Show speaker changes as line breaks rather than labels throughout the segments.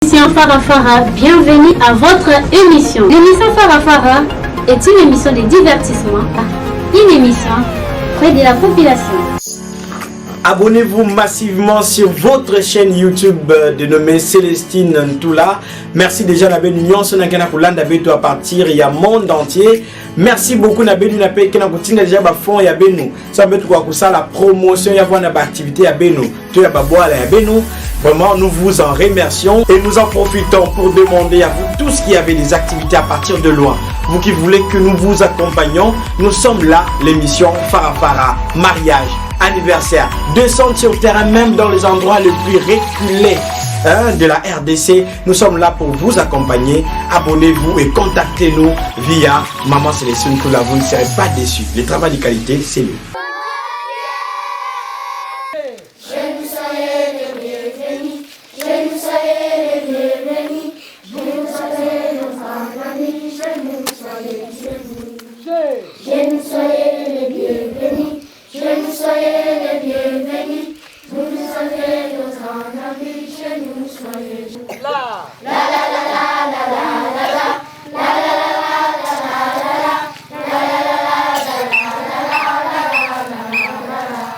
Émission Farafara, bienvenue à votre émission. L'émission Farafara est une émission de divertissement, une émission près de la population.
Abonnez-vous massivement sur votre chaîne YouTube dénommée Célestine Ntoula. Merci déjà Nabé Union, Sonakana Koulanda Beto à partir, il y a monde entier. Merci beaucoup Nabé Nabé Kena Koutina déjà Bafon ya Beno. Ça veut dire que ça la promotion ya voir activité ya Beno. Tu ya Baboala ya Beno. Vraiment nous vous en remercions et nous en profitons pour demander à vous tous qui avez des activités à partir de loin. Vous qui voulez que nous vous accompagnions, nous sommes là, l'émission Farafara, mariage, anniversaire, descente sur terrain, même dans les endroits les plus reculés de la RDC. Nous sommes là pour vous accompagner. Abonnez-vous et contactez-nous via Maman Célestine Ntoula. Vous ne serez pas déçus. Le travail de qualité, c'est nous.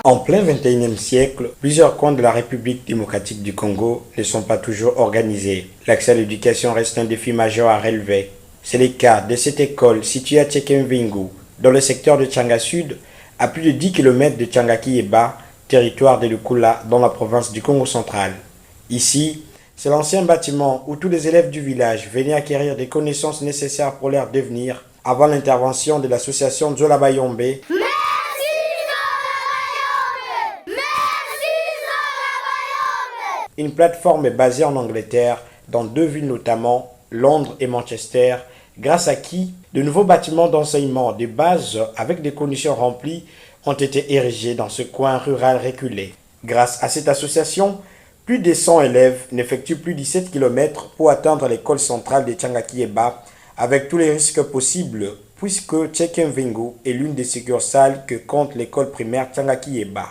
En plein 21e siècle, plusieurs coins de la République démocratique du Congo ne sont pas toujours organisés. L'accès à l'éducation reste un défi majeur à relever. C'est le cas de cette école située à Tchekemvingu, dans le secteur de Tchanga Sud, à plus de 10 km de Tchanga-Kiyeba, territoire de Lukula, dans la province du Congo central. Ici, c'est l'ancien bâtiment où tous les élèves du village venaient acquérir des connaissances nécessaires pour leur devenir avant l'intervention de l'association Zola Bayombe. Une plateforme est basée en Angleterre, dans 2 villes notamment, Londres et Manchester, grâce à qui de nouveaux bâtiments d'enseignement de base avec des conditions remplies ont été érigés dans ce coin rural reculé. Grâce à cette association, plus de 100 élèves n'effectuent plus 17 km pour atteindre l'école centrale de Tchanga-Kiyeba avec tous les risques possibles puisque Tchekemvingu est l'une des succursales que compte l'école primaire Tchanga-Kiyeba.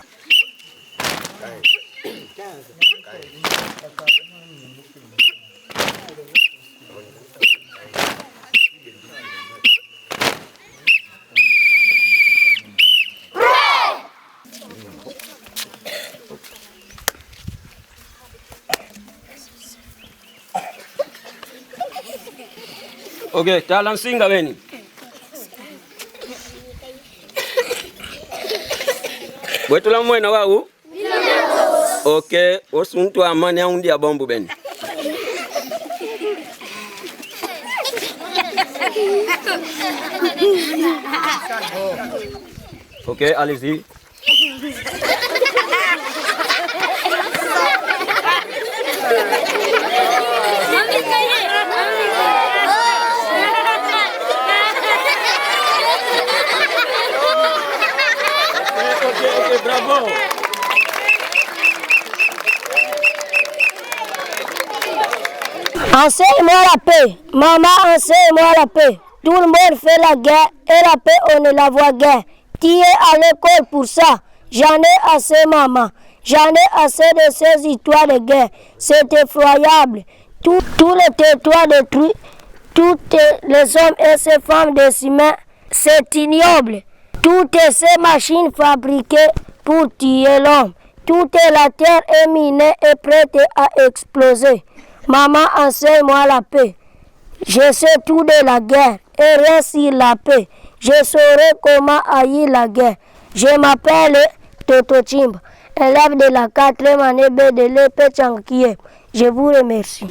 Ok, talansinga beni. Wetula mwena wau? Ok, osuntu amani aundi ya bombu beni. Ok, allez-y. Ok, bravo.
Enseigne-moi la paix. Maman, enseigne-moi la paix. Tout le monde fait la guerre et la paix, on ne la voit guère. Tu es à l'école pour ça. J'en ai assez, maman. J'en ai assez de ces histoires de guerre. C'est effroyable. Tous les territoires détruits, toutes les hommes et ces femmes décimés, c'est ignoble. Toutes ces machines fabriquées pour tuer l'homme. Toute la terre est minée et prête à exploser. Maman, enseigne-moi la paix. Je sais tout de la guerre et rien sur la paix. Je saurai comment haïr la guerre. Je m'appelle Toto Chimba, élève de la 4e année B de l'épée Tchanga-Kiyeba. Je vous remercie.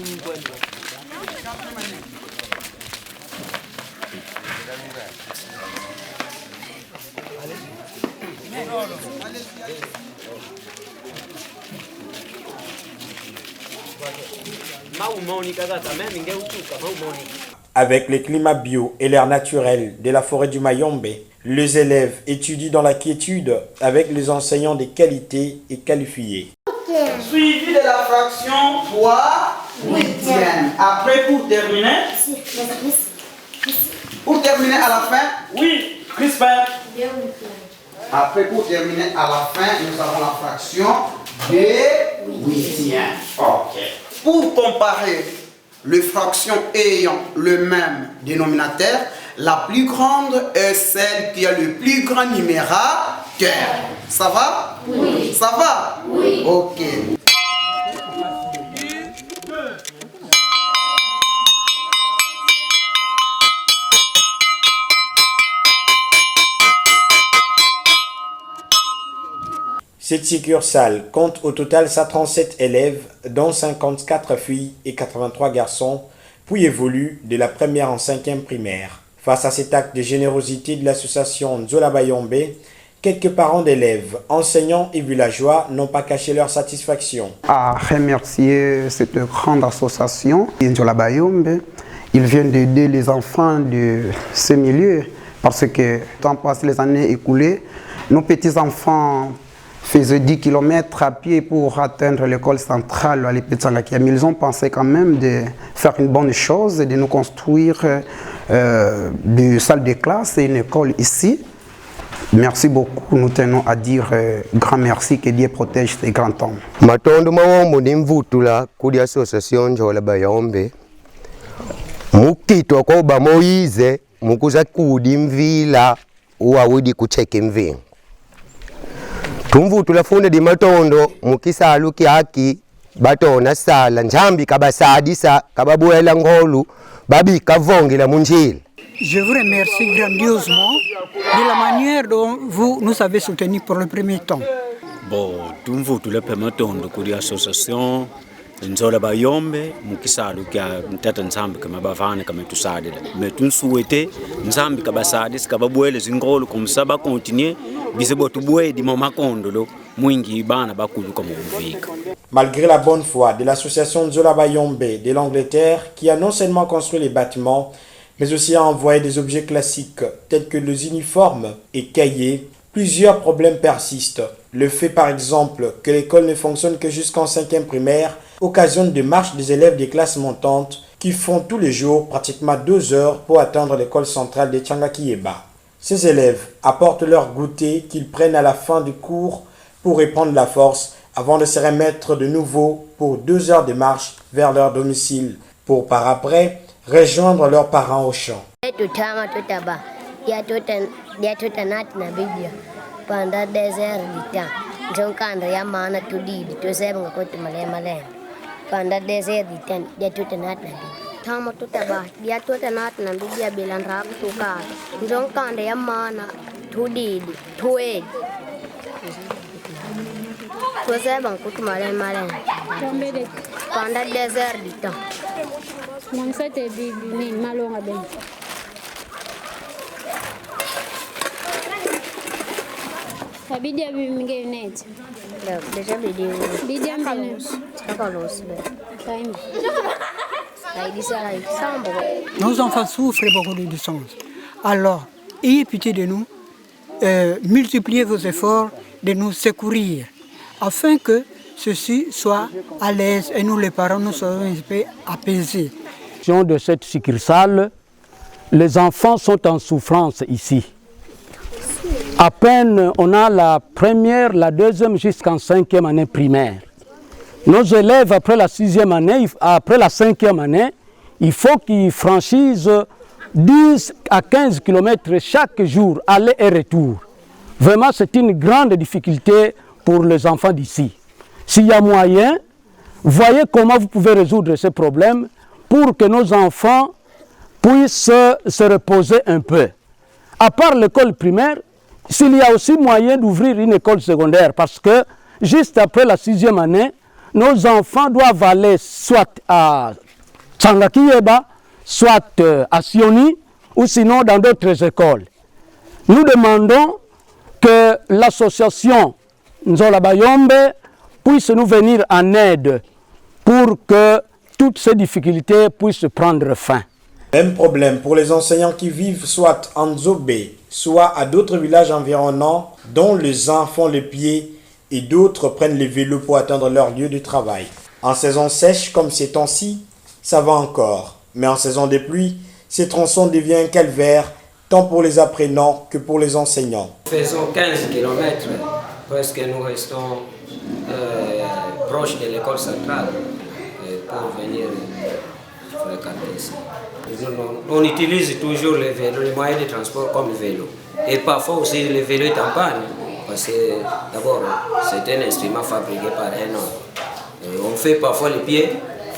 Avec le climat bio et l'air naturel de la forêt du Mayombe, les élèves étudient dans la quiétude avec les enseignants de qualité et qualifiés.
Suivi de la fraction 3 huitièmes. Après, pour terminer à la fin, oui, Crispin. Après, pour terminer à la fin, nous avons la fraction de huitième. Ok. Pour comparer les fractions ayant le même dénominateur, la plus grande est celle qui a le plus grand numérateur. Ça va? Oui. Ça va? Oui. Ok.
Cette succursale compte au total 137 élèves, dont 54 filles et 83 garçons, puis évolue de la première en 5e primaire. Face à cet acte de générosité de l'association Nzola Bayombe, quelques parents d'élèves, enseignants et villageois n'ont pas caché leur satisfaction.
À remercier cette grande association Nzola Bayombe, ils viennent d'aider les enfants de ce milieu parce que, tant passé les années écoulées, nos petits-enfants faisaient 10 km à pied pour atteindre l'école centrale à l'Ipetsangaki. Mais ils ont pensé quand même de faire une bonne chose, de nous construire des salles de classe et une école ici. Merci beaucoup, nous tenons à dire grand merci, que Dieu protège ces grands hommes.
Matondo mawombo ni mvutula kuli association Nzola Bayombe. Mukito ko ba Moize mukuza kudi mvila uwawidi kucheke mvinga. Tumvutula funde di matondo mukisalu kyaki batona sala njambi kabasadisa kababuela ngolu babi kavongela munjila.
Je vous remercie grandiosement de la manière dont vous nous avez soutenus pour le premier temps.
Bon, tumvutula pe matondo kuli association Nzola Bayombe mukisalu kya mtata nzambi kama bavana kama tusadela. Mais tunsuwete nzambi kabasadisa kababuela zingolu kumsaba continuer.
Malgré la bonne foi de l'association Nzola Bayombe de l'Angleterre, qui a non seulement construit les bâtiments, mais aussi a envoyé des objets classiques tels que les uniformes et cahiers, plusieurs problèmes persistent. Le fait par exemple que l'école ne fonctionne que jusqu'en 5e primaire occasionne des marches des élèves des classes montantes qui font tous les jours pratiquement 2 heures pour atteindre l'école centrale de Tchangakiyeba. Ces élèves apportent leur goûter qu'ils prennent à la fin du cours pour reprendre la force avant de se remettre de nouveau pour 2 heures de marche vers leur domicile pour par après rejoindre leurs parents au champ.
Tamo tutaba dia tutanat na bidia bilan rap tuka njong kande yamana tudi tued to sebang kutumale malen tombede panda desert dita mon sete bibi ni malonga ben bidia bibi mingenet la deja bidia mbenet kalos time.
Nos enfants souffrent beaucoup de distance. Alors, ayez pitié de nous, multipliez vos efforts de nous secourir, afin que ceux-ci soient à l'aise et nous les parents nous soyons un peu apaisés.
De cette succursale, les enfants sont en souffrance ici. À peine on a la première, la deuxième jusqu'en 5e année primaire. Nos élèves, après la 6e année, après la 5e année, il faut qu'ils franchissent 10 à 15 km chaque jour, aller et retour. Vraiment, c'est une grande difficulté pour les enfants d'ici. S'il y a moyen, voyez comment vous pouvez résoudre ce problème pour que nos enfants puissent se reposer un peu. À part l'école primaire, s'il y a aussi moyen d'ouvrir une école secondaire, parce que juste après la 6e année, nos enfants doivent aller soit à Tchangakiyeba, soit à Sioni, ou sinon dans d'autres écoles. Nous demandons que l'association Nzola Bayombe puisse nous venir en aide pour que toutes ces difficultés puissent prendre fin.
Même problème pour les enseignants qui vivent soit en Nzobé, soit à d'autres villages environnants dont les uns font les pieds et d'autres prennent les vélos pour atteindre leur lieu de travail. En saison sèche comme ces temps-ci, ça va encore. Mais en saison de pluie, ces tronçons deviennent un calvaire tant pour les apprenants que pour les enseignants.
Faisons 15 km parce que nous restons proches de l'école centrale. pour venir fréquenter ici. On utilise toujours les vélos, les moyens de transport comme le vélo. Et parfois aussi le vélo est en panne, parce que d'abord c'est un instrument fabriqué par un homme. Et on fait parfois les pieds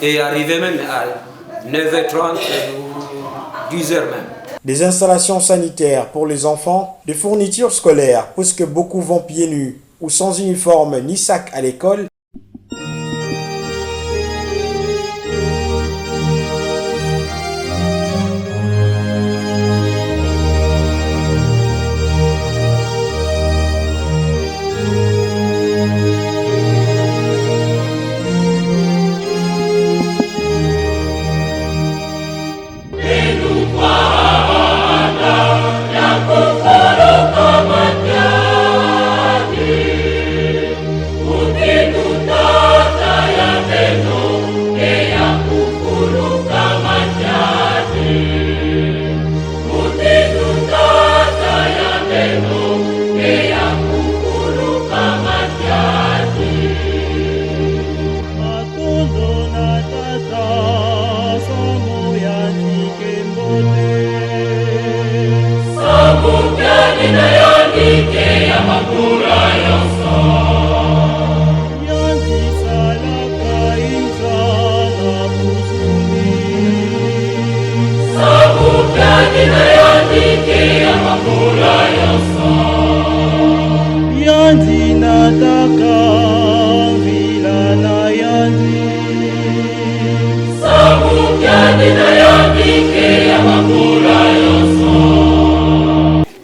et arriver même à 9h30 ou 10h même.
Des installations sanitaires pour les enfants, des fournitures scolaires, puisque beaucoup vont pieds nus ou sans uniforme ni sac à l'école.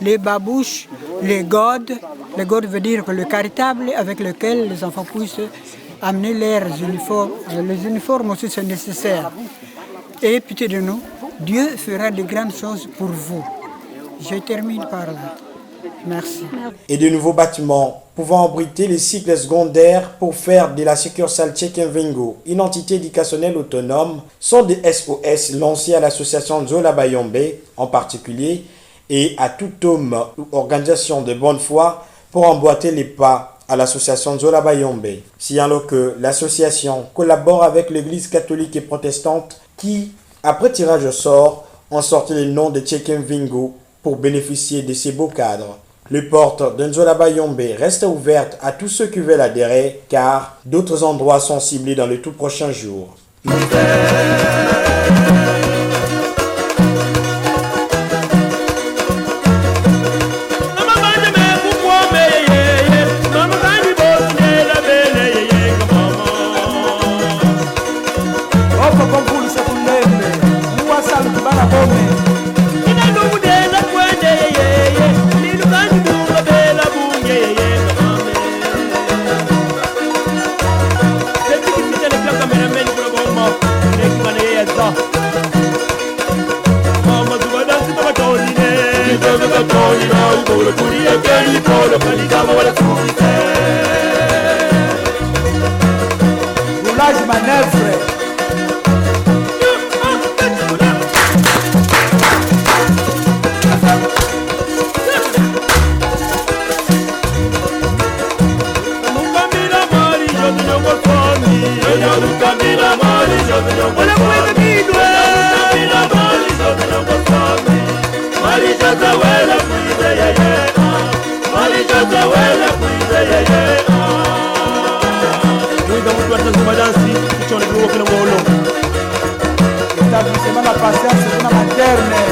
Les babouches, les godes veut dire que le cartable avec lequel les enfants puissent amener leurs uniformes. Les uniformes aussi sont nécessaires. Et pitié de nous, Dieu fera de grandes choses pour vous. Je termine par là. Merci.
Et de nouveaux bâtiments pouvant abriter les cycles secondaires pour faire de la succursale Tchekenvengo une entité éducationnelle autonome sont des SOS lancés à l'association Nzola Bayombe en particulier et à tout homme ou organisation de bonne foi pour emboîter les pas à l'association Nzola Bayombe. Signalons que l'association collabore avec l'église catholique et protestante qui, après tirage au sort, ont sorti le nom de Tchekenvengo pour bénéficier de ces beaux cadres. Les portes de Nzola Bayombe restent ouvertes à tous ceux qui veulent adhérer car d'autres endroits sont ciblés dans les tout prochains jours.
Roulage manœuvre. Établissement la patience, c'est une materne.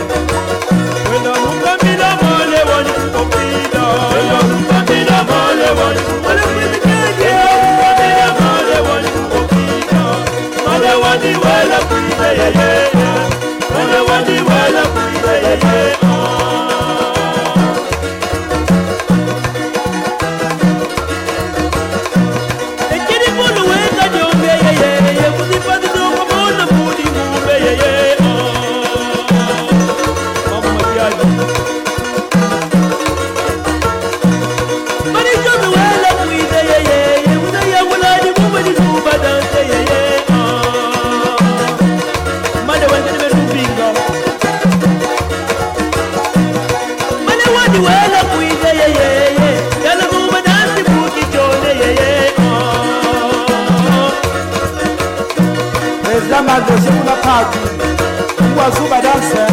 Zuba danse.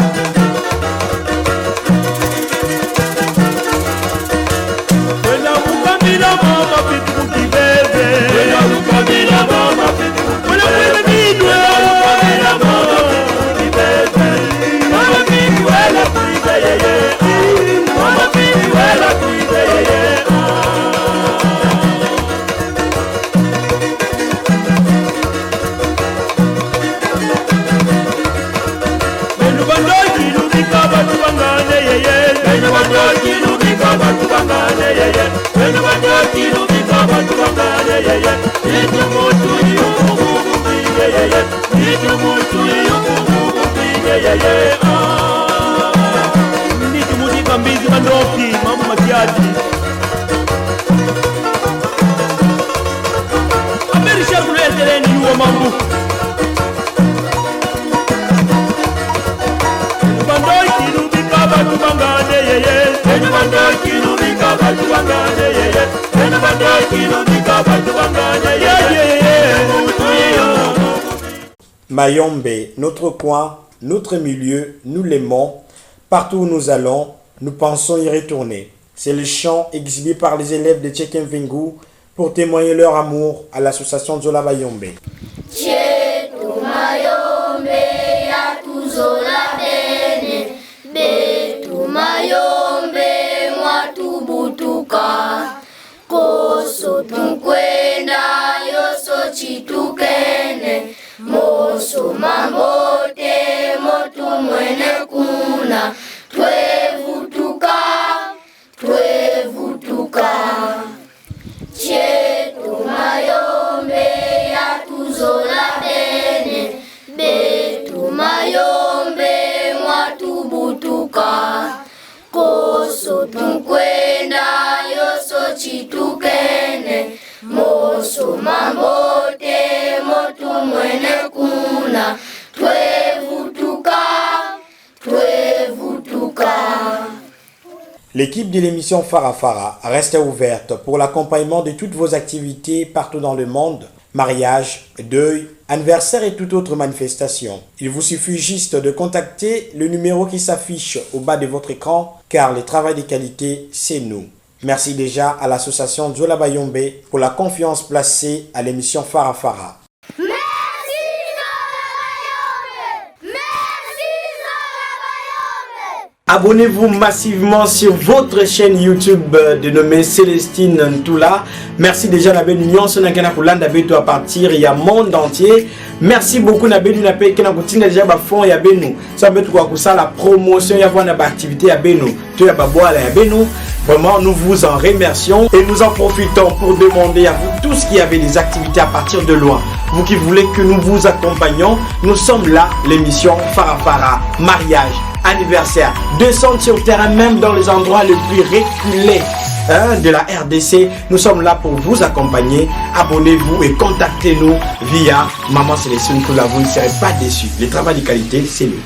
Wena ukambila mama pitu kibebe. Wena ukambila mama pitu kibebe. Wena ukambila mama pitu kibebe. Mama pitu wela kuibe yeye. Mama pitu wela kuibe yeye.
Mayombe, notre coin, notre milieu, nous l'aimons. Partout où nous allons, nous pensons y retourner. C'est le chant exhibé par les élèves de Tchekemvengu pour témoigner leur amour à l'association Zola Bayombe.
Chetu Mayombe ya tuzola bene, betu Mayombe mwatubutuka, koso tunkwenda yoso chitukene, moso mambote motu mwene kuna, twevutuka, twevutuka. Chetu Mayombe ya tuzola bene, betu Mayombe mwatubutuka, koso tunkwenda yoso chitukene, moso mambote motu mwene kuna, twevutuka, twevutuka.
L'équipe de l'émission Farafara reste ouverte pour l'accompagnement de toutes vos activités partout dans le monde, mariage, deuil, anniversaire et toute autre manifestation. Il vous suffit juste de contacter le numéro qui s'affiche au bas de votre écran car le travail de qualité, c'est nous. Merci déjà à l'association Zola Bayombe pour la confiance placée à l'émission Farafara. Abonnez-vous massivement sur votre chaîne YouTube dénommée Célestine Ntoula. Merci déjà Nabé Nyon Sonakana Kulanda Beto à partir il y a monde entier. Merci beaucoup Nabé Nunapé Kena Kutinga déjà ba fond ya Benu. Ça veut quoi que ça la promotion ya voir ba activité ya Benu. Tu ya ba boire ya Benu. Vraiment nous vous en remercions et nous en profitons pour demander à vous tous qui avez des activités à partir de loin. Vous qui voulez que nous vous accompagnions, nous sommes là, l'émission Farafara, mariage, anniversaire, descendre sur le terrain même dans les endroits les plus reculés de la RDC. Nous sommes là pour vous accompagner. Abonnez-vous et contactez-nous via Maman Célestine Ntoula. Vous ne serez pas déçus. Le travail de qualité, c'est nous.